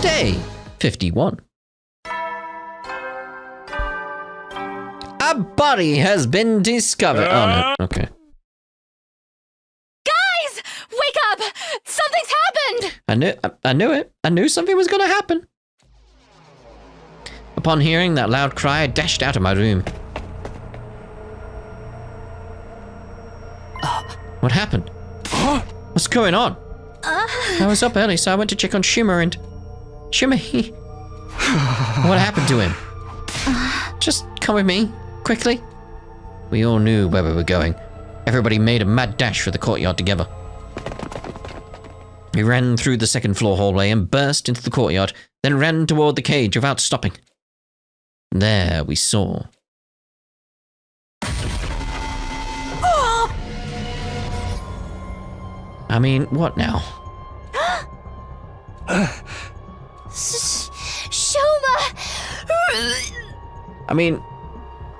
Day 51. A body has been discovered. Oh no, okay. Guys! Wake up! Something's happened! I knew it. I knew something was going to happen. Upon hearing that loud cry, I dashed out of my room. What happened? What's going on? I was up early, so I went to check on Shimmer and... Shimmer, what happened to him? Just come with me, quickly. We all knew where we were going. Everybody made a mad dash for the courtyard together. We ran through the second floor hallway and burst into the courtyard, then ran toward the cage without stopping. There we saw... I mean, what now? Shoma! I mean,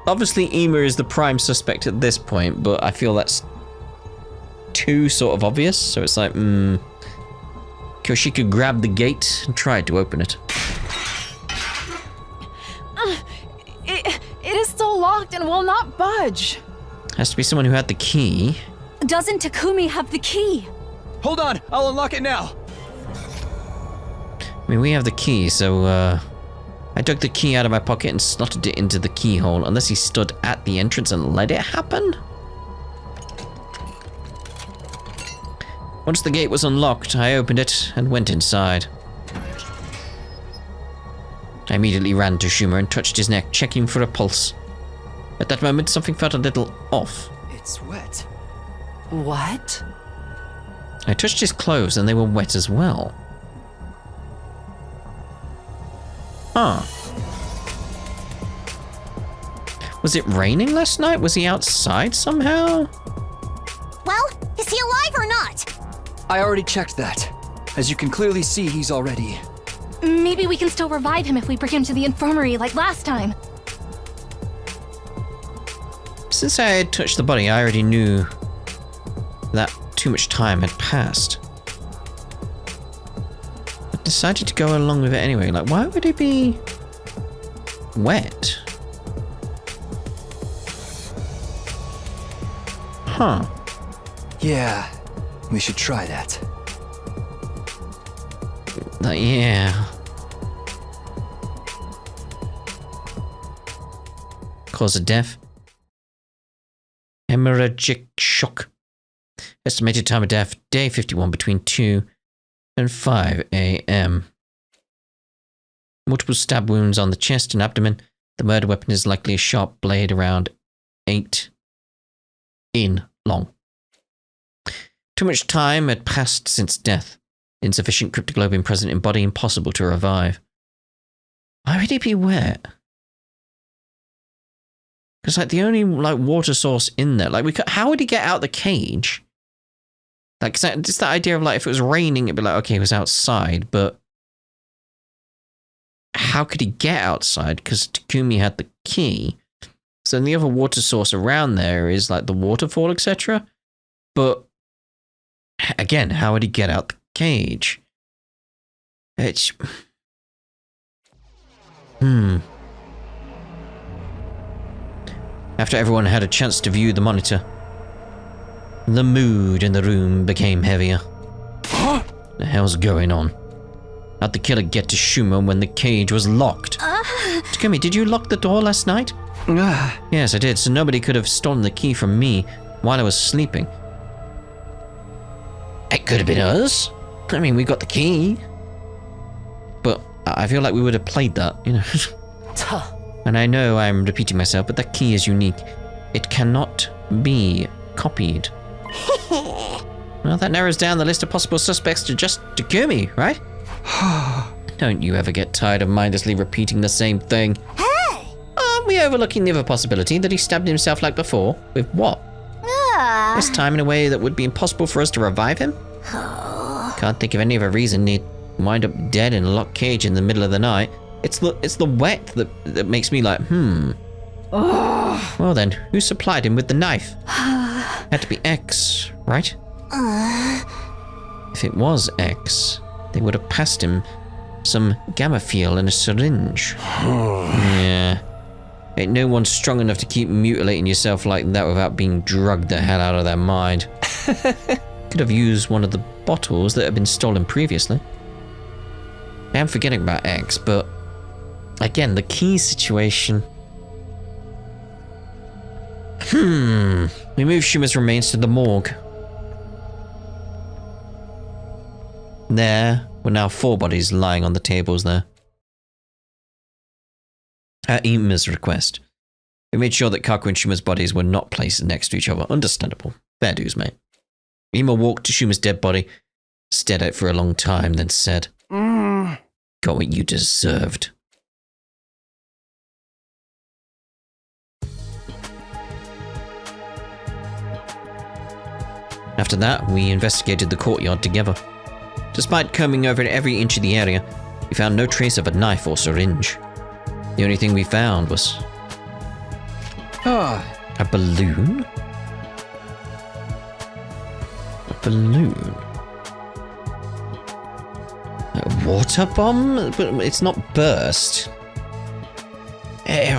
obviously Ema is the prime suspect at this point, but I feel that's too sort of obvious, so it's like, because she could grab the gate and try to open it. It is still locked and will not budge. Has to be someone who had the key. Doesn't Takumi have the key? Hold on, I'll unlock it now. I mean, we have the key, so, I took the key out of my pocket and slotted it into the keyhole, unless he stood at the entrance and let it happen? Once the gate was unlocked, I opened it and went inside. I immediately ran to Schumer and touched his neck, checking for a pulse. At that moment, something felt a little off. It's wet. What? I touched his clothes and they were wet as well. Huh. Was it raining last night? Was he outside somehow? Well, is he alive or not? I already checked that. As you can clearly see, he's already... Maybe we can still revive him if we bring him to the infirmary like last time. Since I had touched the body, I already knew that too much time had passed. But decided to go along with it anyway. Like, why would he be wet? Huh. Yeah, we should try that. Yeah. Cause of death. Hemorrhagic shock. Estimated time of death, day 51, between 2 and 5 a.m. Multiple stab wounds on the chest and abdomen. The murder weapon is likely a sharp blade around 8 in long. Too much time had passed since death. Insufficient cryptoglobin present in body, impossible to revive. Why would he be wet? Because, like, the only, like, water source in there, like, how would he get out the cage? Like, just that idea of, like, if it was raining, it'd be like, okay, he was outside, but how could he get outside? Because Takumi had the key. So the other water source around there is, like, the waterfall, etc. But, again, how would he get out the cage? It's... After everyone had a chance to view the monitor, the mood in the room became heavier. The hell's going on? How'd the killer get to Shuma when the cage was locked? Takumi, did you lock the door last night? Yes, I did, so nobody could have stolen the key from me while I was sleeping. It could have been us. I mean, we got the key. But I feel like we would have played that, you know. And I know I'm repeating myself, but that key is unique. It cannot be copied. Well, that narrows down the list of possible suspects to just Takumi, right? Don't you ever get tired of mindlessly repeating the same thing? Hey! Aren't we overlooking the other possibility that he stabbed himself like before? With what? This time in a way that would be impossible for us to revive him? Can't think of any other reason he'd wind up dead in a locked cage in the middle of the night. It's the wet that makes me like, Well then, who supplied him with the knife? Had to be X, right? If it was X, they would have passed him some gamma fuel and a syringe. Yeah. Ain't no one strong enough to keep mutilating yourself like that without being drugged the hell out of their mind. Could have used one of the bottles that had been stolen previously. I am forgetting about X, but again, the key situation. We moved Schumer's remains to the morgue. There were now 4 bodies lying on the tables there. At Ima's request, we made sure that Kaku and Schumer's bodies were not placed next to each other. Understandable. Fair dues, mate. Ima walked to Schumer's dead body, stared at it for a long time, then said, Got what you deserved. After that, we investigated the courtyard together. Despite combing over every inch of the area, we found no trace of a knife or syringe. The only thing we found was a balloon? A balloon? A water bomb? But it's not burst. It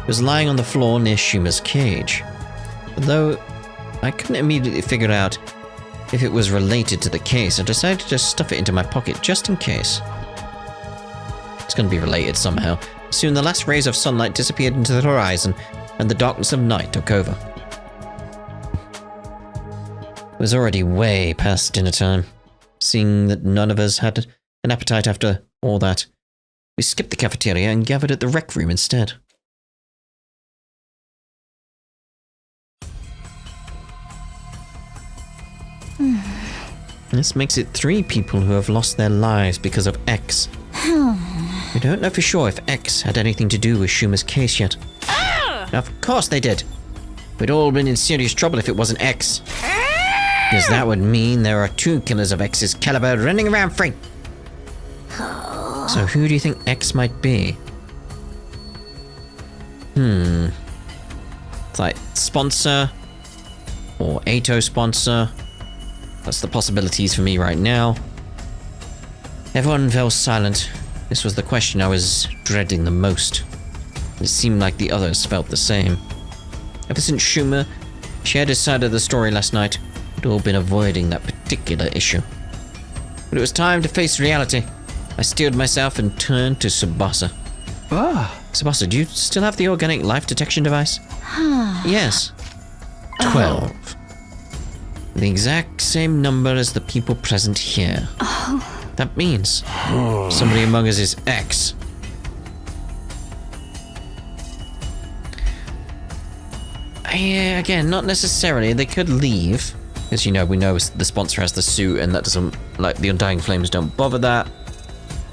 was lying on the floor near Schumer's cage. Although I couldn't immediately figure out if it was related to the case, I decided to just stuff it into my pocket just in case. It's going to be related somehow. Soon the last rays of sunlight disappeared into the horizon, and the darkness of night took over. It was already way past dinner time. Seeing that none of us had an appetite after all that, we skipped the cafeteria and gathered at the rec room instead. This makes it 3 people who have lost their lives because of X. We don't know for sure if X had anything to do with Schumer's case yet. Of course they did. We'd all been in serious trouble if it wasn't X. Because that would mean there are 2 killers of X's caliber running around free. So who do you think X might be? It's like sponsor or Ato sponsor. That's the possibilities for me right now. Everyone fell silent. This was the question I was dreading the most. It seemed like the others felt the same. Ever since Schumer shared his side of the story last night, we'd all been avoiding that particular issue. But it was time to face reality. I steeled myself and turned to Tsubasa. Tsubasa, do you still have the organic life detection device? Yes. 12. The exact same number as the people present here. That means somebody among us is X. Yeah, again, not necessarily. They could leave. As you know, we know the sponsor has the suit and that doesn't, like, the Undying Flames don't bother that.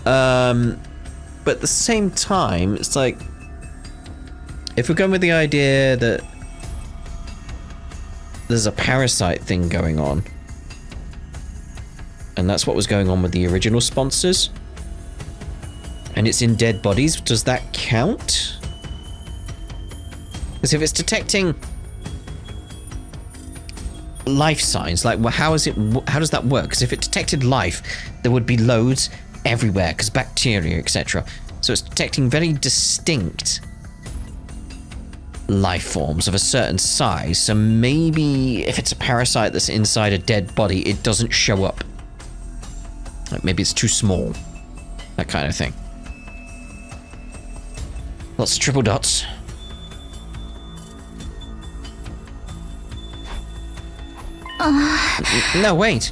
But at the same time, it's like, if we're going with the idea that there's a parasite thing going on, and that's what was going on with the original sponsors, and it's in dead bodies, does that count? Because if it's detecting life signs, like, well, how does that work? Because if it detected life, there would be loads everywhere, because bacteria, etc. So it's detecting very distinct life forms of a certain size, so maybe if it's a parasite that's inside a dead body, it doesn't show up. Like, maybe it's too small. That kind of thing. Lots of triple dots. No, wait.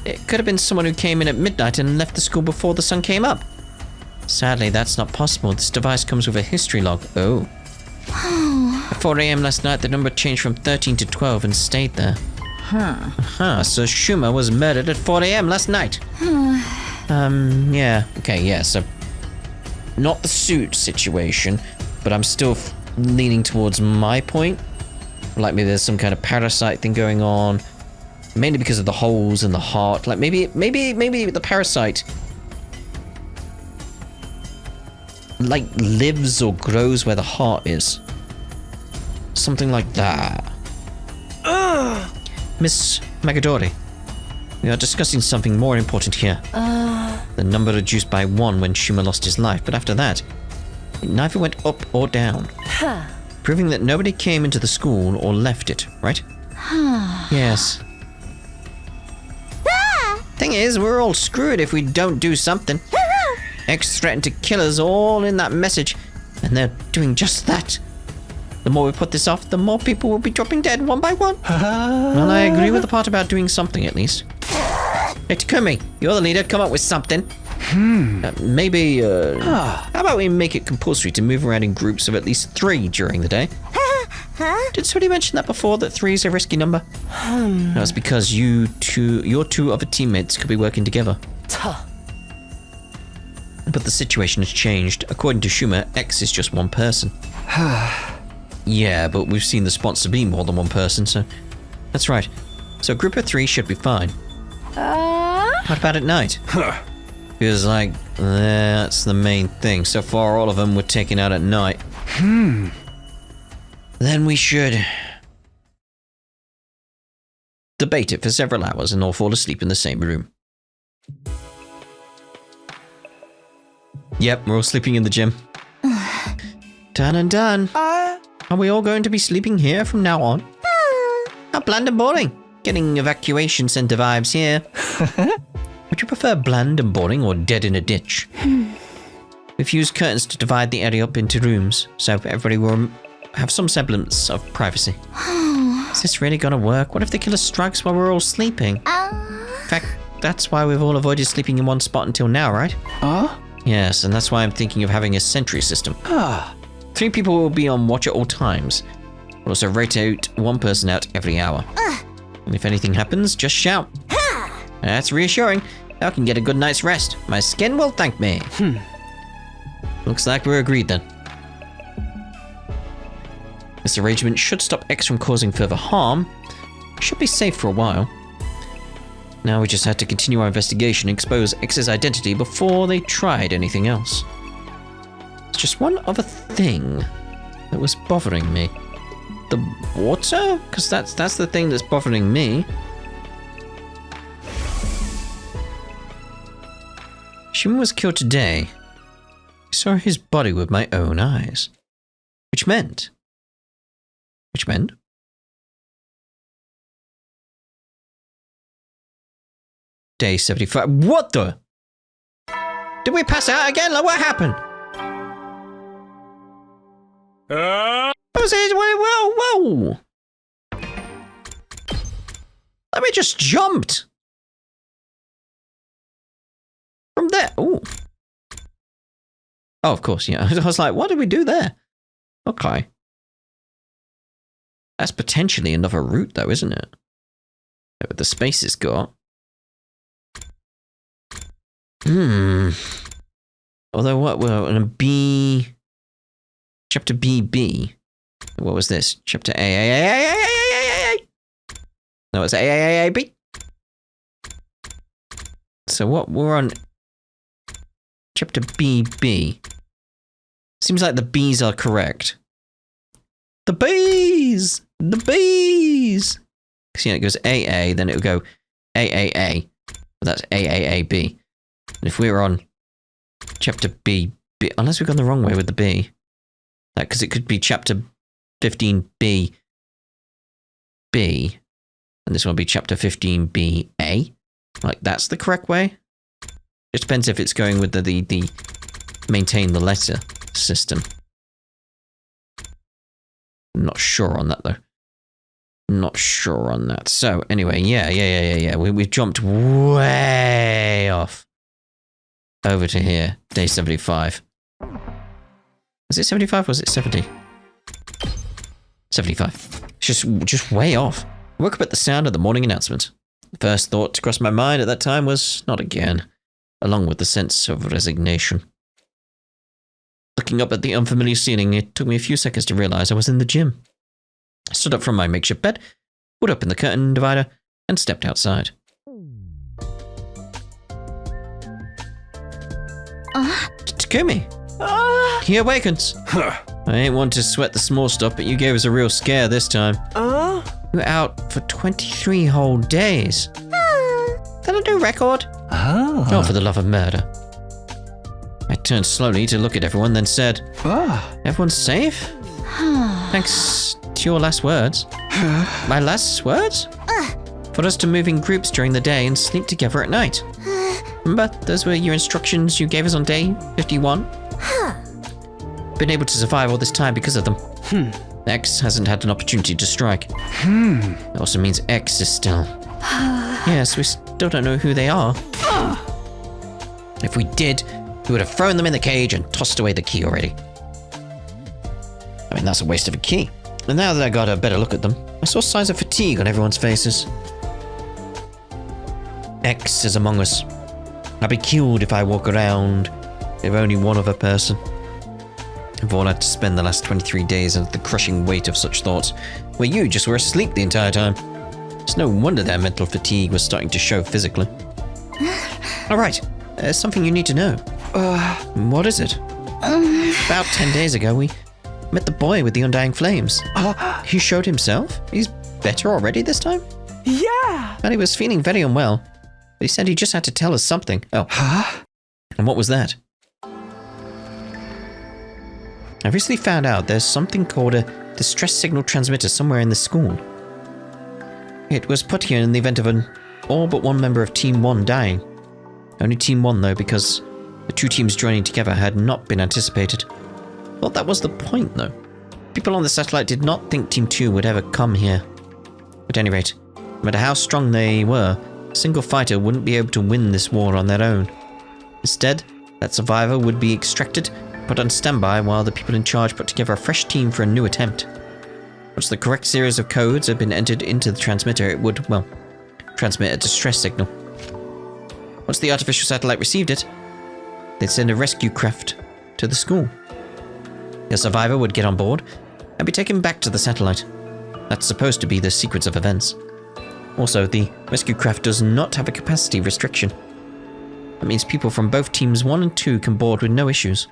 It could have been someone who came in at midnight and left the school before the sun came up. Sadly, that's not possible. This device comes with a history log. Oh. At 4 a.m. last night, the number changed from 13 to 12 and stayed there. So Schumer was murdered at 4 a.m. last night. Yeah. Okay, yeah, so not the suit situation, but I'm still leaning towards my point. Like, maybe there's some kind of parasite thing going on, mainly because of the holes in the heart. Like, maybe the parasite, like, lives or grows where the heart is. Something like that. Miss Magadori, We are discussing something more important here. The number reduced by 1 when Shuma lost his life, but after that, it neither went up or down. Proving that nobody came into the school or left it, right? Yes. Thing is, we're all screwed if we don't do something. X threatened to kill us all in that message, and they're doing just that. The more we put this off, the more people will be dropping dead one by one. Well, I agree with the part about doing something, at least. Hey, Takumi, you're the leader. Come up with something. Maybe, how about we make it compulsory to move around in groups of at least 3 during the day? Did somebody mention that before, that 3 is a risky number? No, it's because your 2 other teammates could be working together. But the situation has changed. According to Shuma, X is just 1 person. Yeah, but we've seen the sponsor be more than 1 person, so... That's right. So a group of 3 should be fine. What about at night? Feels like that's the main thing. So far, all of them were taken out at night. Then we should... debate it for several hours and all fall asleep in the same room. Yep, we're all sleeping in the gym. Done and done. Are we all going to be sleeping here from now on? How bland and boring. Getting evacuation center vibes here. Would you prefer bland and boring or dead in a ditch? We've used curtains to divide the area up into rooms, so everybody will have some semblance of privacy. Is this really gonna work? What if the killer strikes while we're all sleeping? In fact, that's why we've all avoided sleeping in one spot until now, right? Yes, and that's why I'm thinking of having a sentry system. 3 people will be on watch at all times. We'll also rotate 1 person out every hour. And if anything happens, just shout. That's reassuring. I can get a good night's rest. My skin will thank me. Looks like we're agreed then. This arrangement should stop X from causing further harm. Should be safe for a while. Now we just had to continue our investigation and expose X's identity before they tried anything else. It's just one other thing that was bothering me. The water? Because that's the thing that's bothering me. Shima was killed today. I saw his body with my own eyes. Which meant... Day 75. What the? Did we pass out again? Like, what happened? Whoa. Let me just jumped. From there. Ooh. Oh, of course, yeah. I was like, what did we do there? Okay. That's potentially another route, though, isn't it? With the space it's got. Although what? Well, in a B... Chapter BB. What was this? Chapter A. No, it's A. So what? We're on... Chapter BB. Seems like the B's are correct. The B's! The B's! Because, you know, it goes AA, then it would go AAA. But that's AAAB. And if we were on chapter B, unless we've gone the wrong way with the B, because it could be chapter 15B, B, and this one would be chapter 15B, A. Like, that's the correct way. It depends if it's going with the maintain the letter system. I'm not sure on that, though. Not sure on that. So, anyway, yeah. We've jumped way off. Over to here. Day 75. Was it 75 or was it 70? 75. Just way off. I woke up at the sound of the morning announcement. The first thought to cross my mind at that time was, not again, along with the sense of resignation. Looking up at the unfamiliar ceiling, it took me a few seconds to realize I was in the gym. I stood up from my makeshift bed, put up in the curtain divider, and stepped outside. Takumi! He awakens! I ain't one to sweat the small stuff, but you gave us a real scare this time. You were out for 23 whole days. that a new record? Oh, for the love of murder. I turned slowly to look at everyone, then said, Everyone's safe? Thanks to your last words. My last words? For us to move in groups during the day and sleep together at night. Remember, those were your instructions you gave us on day 51? Been able to survive all this time because of them. X hasn't had an opportunity to strike. It also means X is still... Yes, we still don't know who they are. If we did, we would have thrown them in the cage and tossed away the key already. I mean, that's a waste of a key. And now that I got a better look at them, I saw signs of fatigue on everyone's faces. X is among us. I'll be killed if I walk around with only one other person. I've all had to spend the last 23 days under the crushing weight of such thoughts, where you just were asleep the entire time. It's no wonder their mental fatigue was starting to show physically. Alright, there's something you need to know. What is it? About 10 days ago, we met the boy with the undying flames. He showed himself? He's better already this time? Yeah! Well, he was feeling very unwell, but he said he just had to tell us something. Oh. And what was that? I recently found out there's something called a distress signal transmitter somewhere in the school. It was put here in the event of all but one member of Team 1 dying. Only Team 1 though, because the two teams joining together had not been anticipated. Well, that was the point though. People on the satellite did not think Team 2 would ever come here. At any rate, no matter how strong they were, a single fighter wouldn't be able to win this war on their own. Instead, that survivor would be extracted, put on standby while the people in charge put together a fresh team for a new attempt. Once the correct series of codes had been entered into the transmitter, it would, well, transmit a distress signal. Once the artificial satellite received it, they'd send a rescue craft to the school. The survivor would get on board and be taken back to the satellite. That's supposed to be the sequence of events. Also, the rescue craft does not have a capacity restriction. That means people from both teams 1 and 2 can board with no issues.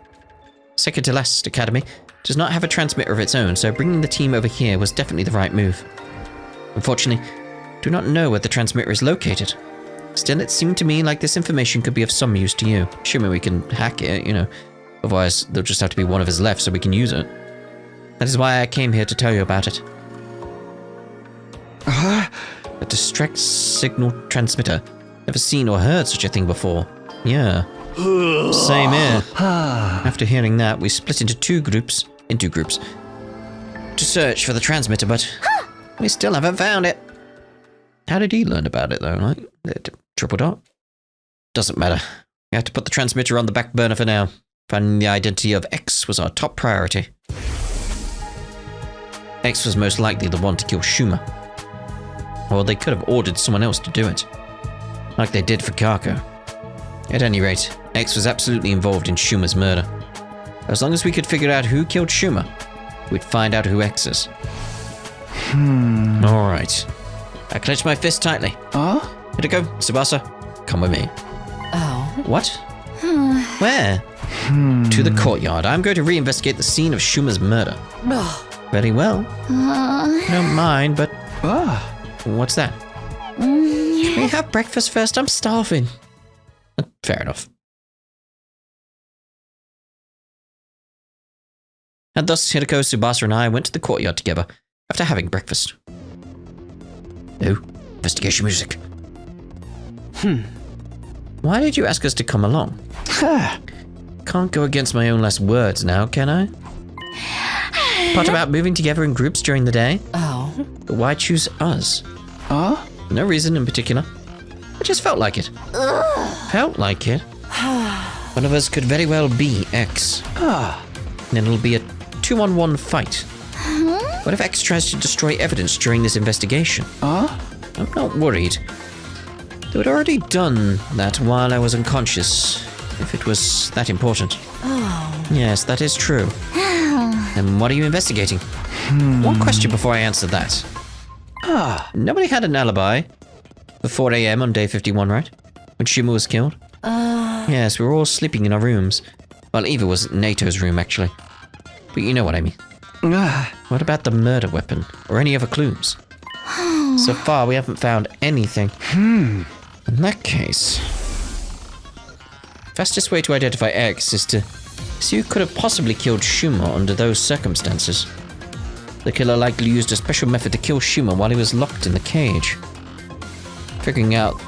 Second to last academy does not have a transmitter of its own, so bringing the team over here was definitely the right move. Unfortunately, I do not know where the transmitter is located. Still, it seemed to me like this information could be of some use to you, assuming we can hack it, you know. Otherwise, there'll just have to be one of us left so we can use it. That is why I came here to tell you about it. A distress signal transmitter. Never seen or heard such a thing before. Yeah. Same here. After hearing that, we split into two groups to search for the transmitter, but we still haven't found it. How did he learn about it though? Like, triple dot? Doesn't matter. We have to put the transmitter on the back burner for now. Finding the identity of X was our top priority. X was most likely the one to kill Schumer. Or they could have ordered someone else to do it. Like they did for Kako. At any rate, X was absolutely involved in Schumer's murder. As long as we could figure out who killed Schumer, we'd find out who X is. Alright. I clenched my fist tightly. Here to go, Tsubasa. Come with me. Oh. What? Where? To the courtyard. I'm going to reinvestigate the scene of Schumer's murder. Very well. I don't mind, but... What's that? Can we have breakfast first? I'm starving. Fair enough. And thus, Hideko, Tsubasa, and I went to the courtyard together after having breakfast. Oh, investigation music. Why did you ask us to come along? Can't go against my own last words now, can I? Part about moving together in groups during the day. Oh. But why choose us? No reason in particular. I just felt like it. Felt like it? One of us could very well be X. And it'll be a 2-on-1 fight. What if X tries to destroy evidence during this investigation? I'm not worried. They would already done that while I was unconscious, if it was that important. Yes, that is true. And what are you investigating? One question before I answer that. Nobody had an alibi for 4 a.m. on day 51, right? When Schumer was killed? Yes, we were all sleeping in our rooms. Well, Eva was in NATO's room, actually. But you know what I mean. What about the murder weapon? Or any other clues? So far, we haven't found anything. In that case, fastest way to identify X is to see who could have possibly killed Schumer under those circumstances. The killer likely used a special method to kill Schumer while he was locked in the cage. Figuring out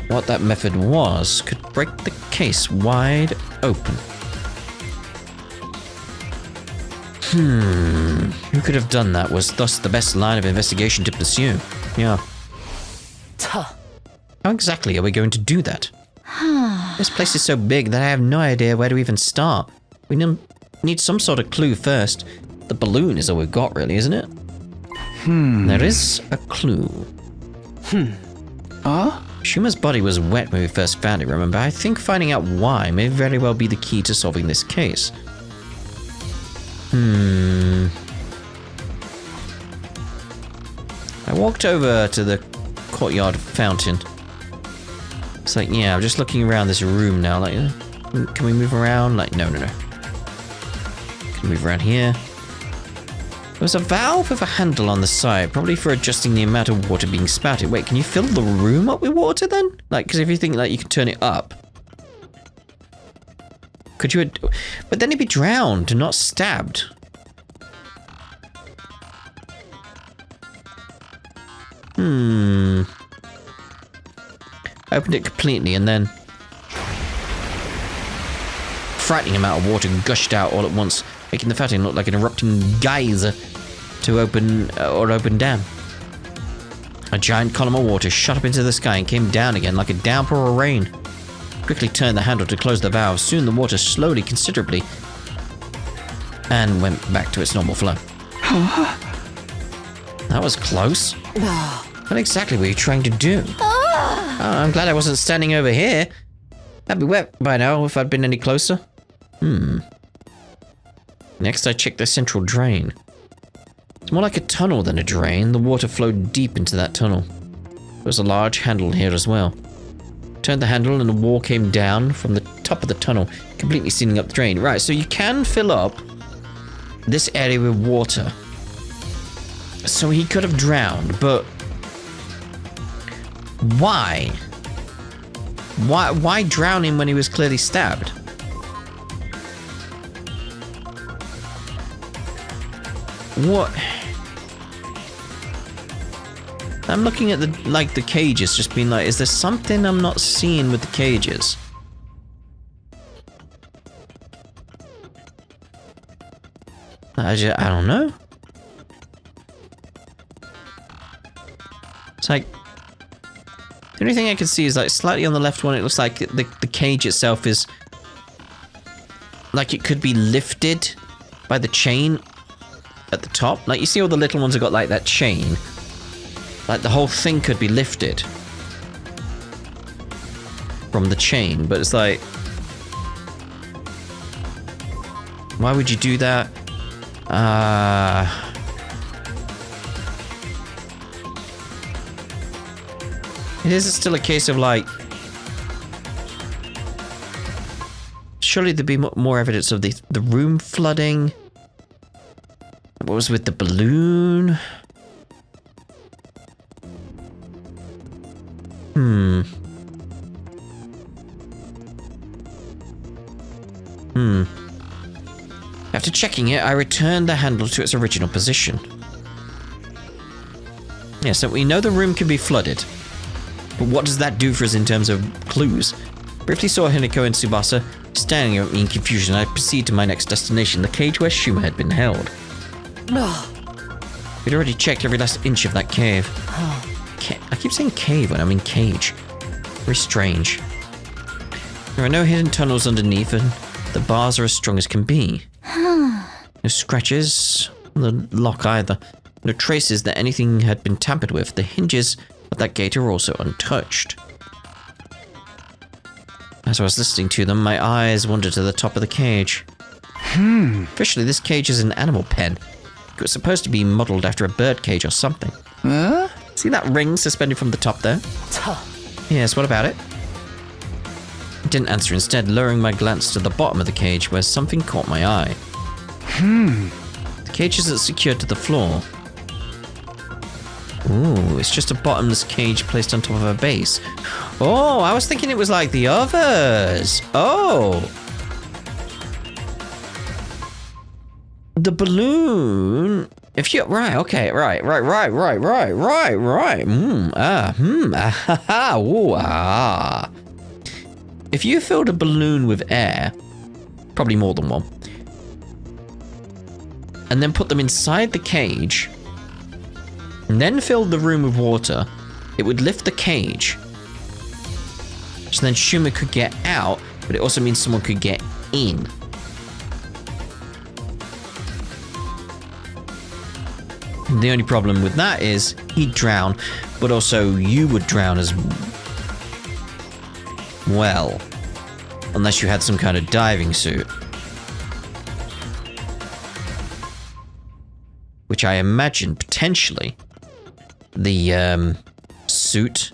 what that method was could break the case wide open. Who could have done that was thus the best line of investigation to pursue. Yeah. How exactly are we going to do that? This place is so big that I have no idea where to even start. We need some sort of clue first. The balloon is all we've got, really, isn't it? There is a clue. Schumer's body was wet when we first found it, remember? I think finding out why may very well be the key to solving this case. I walked over to the courtyard fountain. It's like, yeah, I'm just looking around this room now. Like, can we move around? Like, no. Can we move around here? There's a valve with a handle on the side, probably for adjusting the amount of water being spouted. Wait, can you fill the room up with water then? Like, because if you think like you can turn it up, could you? But then he'd be drowned, not stabbed. I opened it completely and then frightening amount of water gushed out all at once, making the fountain look like an erupting geyser to open dam. A giant column of water shot up into the sky and came down again like a downpour of rain. Quickly turned the handle to close the valve. Soon the water slowly, considerably, and went back to its normal flow. That was close. What exactly were you trying to do? Oh, I'm glad I wasn't standing over here. I'd be wet by now if I'd been any closer. Next I checked the central drain. It's more like a tunnel than a drain. The water flowed deep into that tunnel. There was a large handle here as well. Turned the handle and a wall came down from the top of the tunnel, completely sealing up the drain. Right, so you can fill up this area with water. So he could have drowned, but why? Why drown him when he was clearly stabbed? What? I'm looking at the cages, just being like, is there something I'm not seeing with the cages? I don't know. It's like, the only thing I can see is like slightly on the left one, it looks like the cage itself is like it could be lifted by the chain at the top. Like you see all the little ones have got like that chain. Like the whole thing could be lifted from the chain, but it's like, why would you do that? It is still a case of like, surely there'd be more evidence of the room flooding. What was with the balloon? After checking it, I returned the handle to its original position. Yeah, so we know the room can be flooded. But what does that do for us in terms of clues? Briefly saw Hinako and Tsubasa staring at me in confusion. I proceeded to my next destination, the cage where Schumer had been held. We'd already checked every last inch of that cave. I keep saying cave when I mean cage. Very strange. There are no hidden tunnels underneath, and the bars are as strong as can be. No scratches on the lock either. No traces that anything had been tampered with. The hinges of that gate are also untouched. As I was listening to them, my eyes wandered to the top of the cage. Officially, this cage is an animal pen. It was supposed to be modelled after a bird cage or something. See that ring suspended from the top there? Yes, what about it? I didn't answer, instead lowering my glance to the bottom of the cage where something caught my eye. The cage isn't secured to the floor. Ooh, it's just a bottomless cage placed on top of a base. Oh, I was thinking it was like the others. Oh. The balloon. If you right, okay, right. If you filled a balloon with air, probably more than one, and then put them inside the cage, and then filled the room with water, it would lift the cage. So then Shuma could get out, but it also means someone could get in. The only problem with that is he'd drown, but also you would drown as well. Unless you had some kind of diving suit. Which I imagine potentially the suit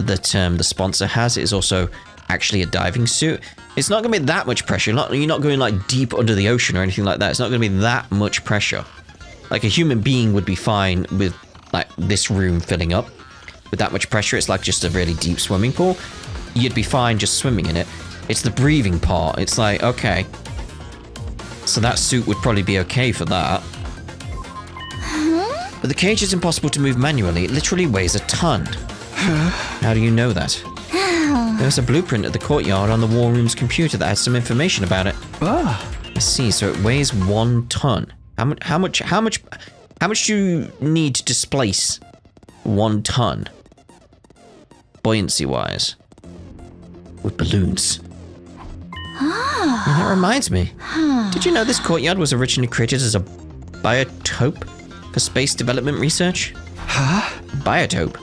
that the sponsor has is also actually a diving suit. It's not going to be that much pressure. You're not going like deep under the ocean or anything like that. It's not going to be that much pressure. Like a human being would be fine with like this room filling up. With that much pressure, it's like just a really deep swimming pool. You'd be fine just swimming in it. It's the breathing part. It's like, okay. So that suit would probably be okay for that. But the cage is impossible to move manually. It literally weighs a ton. How do you know that? There's a blueprint at the courtyard on the war room's computer that has some information about it. I see, so it weighs 1 ton. How much do you need to displace 1 ton? Buoyancy-wise. With balloons. And that reminds me. Did you know this courtyard was originally created as a biotope for space development research? Biotope?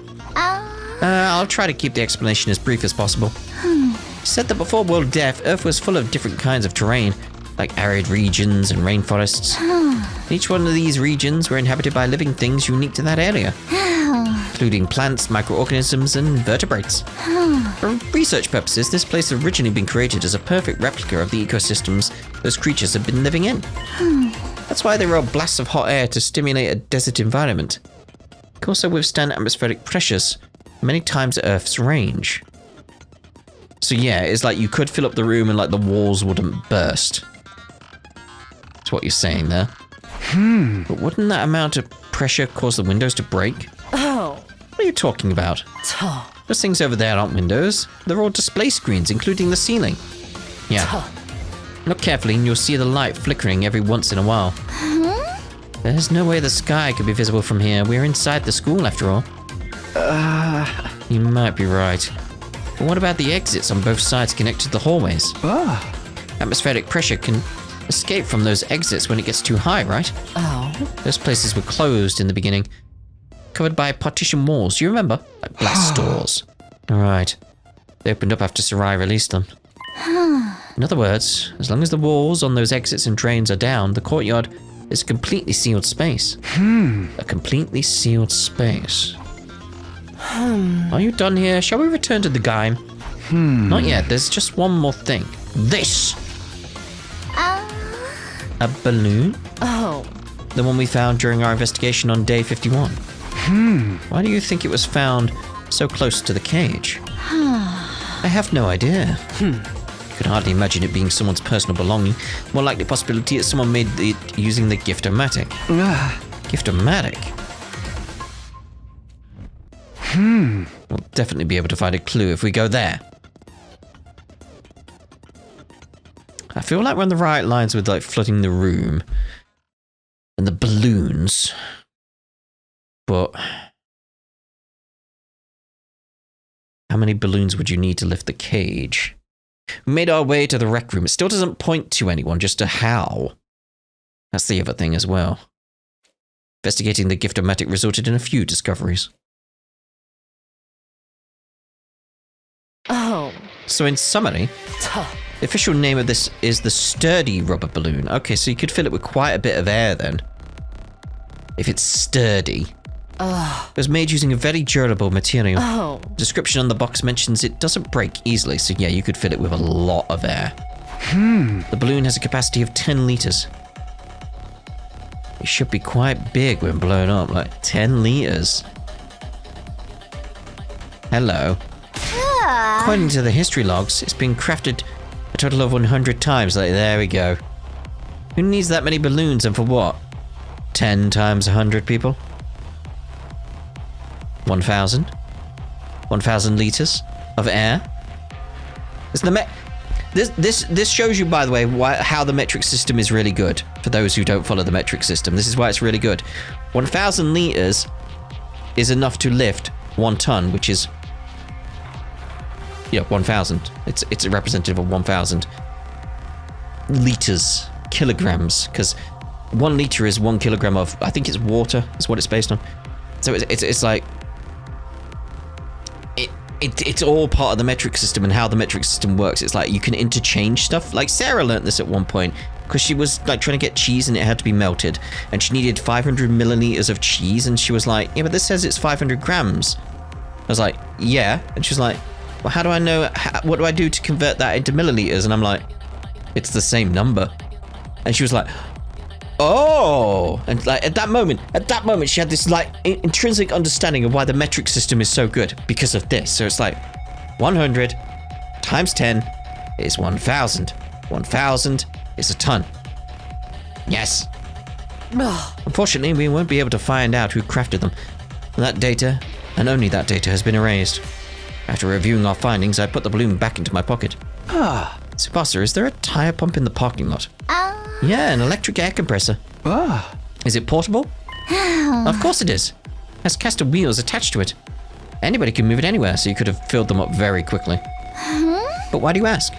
I'll try to keep the explanation as brief as possible. It said that before world death, Earth was full of different kinds of terrain, like arid regions and rainforests. Each one of these regions were inhabited by living things unique to that area, including plants, microorganisms, and vertebrates. For research purposes, this place had originally been created as a perfect replica of the ecosystems those creatures had been living in. That's why they rolled blasts of hot air to stimulate a desert environment. It can also withstand atmospheric pressures many times at Earth's range. So yeah, it's like you could fill up the room and like the walls wouldn't burst. That's what you're saying there. But wouldn't that amount of pressure cause the windows to break? Oh. What are you talking about? Those things over there aren't windows. They're all display screens, including the ceiling. Yeah. Look carefully and you'll see the light flickering every once in a while. There's no way the sky could be visible from here. We're inside the school, after all. You might be right. But what about the exits on both sides connected to the hallways? Atmospheric pressure can escape from those exits when it gets too high, right? Those places were closed in the beginning, covered by partition walls. Do you remember? Like blast doors. Alright. They opened up after Sarai released them. In other words, as long as the walls on those exits and drains are down, the courtyard is a completely sealed space. A completely sealed space. Are you done here? Shall we return to the game? Not yet. There's just one more thing. This! A balloon? The one we found during our investigation on day 51. Why do you think it was found so close to the cage? I have no idea. Could hardly imagine it being someone's personal belonging. More likely possibility is someone made it using the Gift-O-Matic. Gift-O-Matic? We'll definitely be able to find a clue if we go there. I feel like we're on the right lines with like flooding the room and the balloons. But how many balloons would you need to lift the cage? We made our way to the rec room. It still doesn't point to anyone, just to how. That's the other thing as well. Investigating the Gift-O-Matic resulted in a few discoveries. So in summary, the official name of this is the sturdy rubber balloon. Okay, so you could fill it with quite a bit of air then. If it's sturdy. It was made using a very durable material. Description on the box mentions it doesn't break easily, so yeah, you could fill it with a lot of air. The balloon has a capacity of 10 liters. It should be quite big when blown up, like 10 liters. Hello. According to the history logs, it's been crafted a total of 100 times. Like, there we go. Who needs that many balloons and for what? 10 times 100 people? 1,000? 1,000 liters of air? It's the this shows you, by the way, how the metric system is really good. For those who don't follow the metric system, this is why it's really good. 1,000 liters is enough to lift 1 ton, which is 1,000. It's a representative of 1,000 liters, kilograms, because 1 liter is 1 kilogram of, I think it's water, is what it's based on. So it's like it's all part of the metric system and how the metric system works. It's like you can interchange stuff. Like Sarah learnt this at one point because she was like trying to get cheese and it had to be melted, and she needed 500 milliliters of cheese, and she was like, yeah, but this says it's 500 grams. I was like, yeah, and she was like, well, how do I know? What do I do to convert that into milliliters? And I'm like, it's the same number. And she was like, oh, and like at that moment she had this like intrinsic understanding of why the metric system is so good because of this. So it's like 100 times 10 is 1,000. 1,000 is a ton. Yes. Unfortunately, we won't be able to find out who crafted them. That data, and only that data, has been erased. After reviewing our findings, I put the balloon back into my pocket. Tsubasa, is there a tire pump in the parking lot? Yeah, an electric air compressor. Is it portable? Of course it is. It has caster wheels attached to it. Anybody can move it anywhere, so you could have filled them up very quickly. But why do you ask?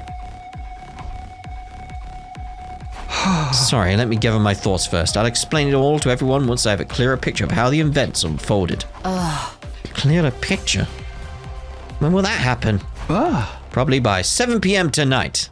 Sorry, let me gather my thoughts first. I'll explain it all to everyone once I have a clearer picture of how the events unfolded. Clearer picture? When will that happen? Probably by 7 p.m. tonight.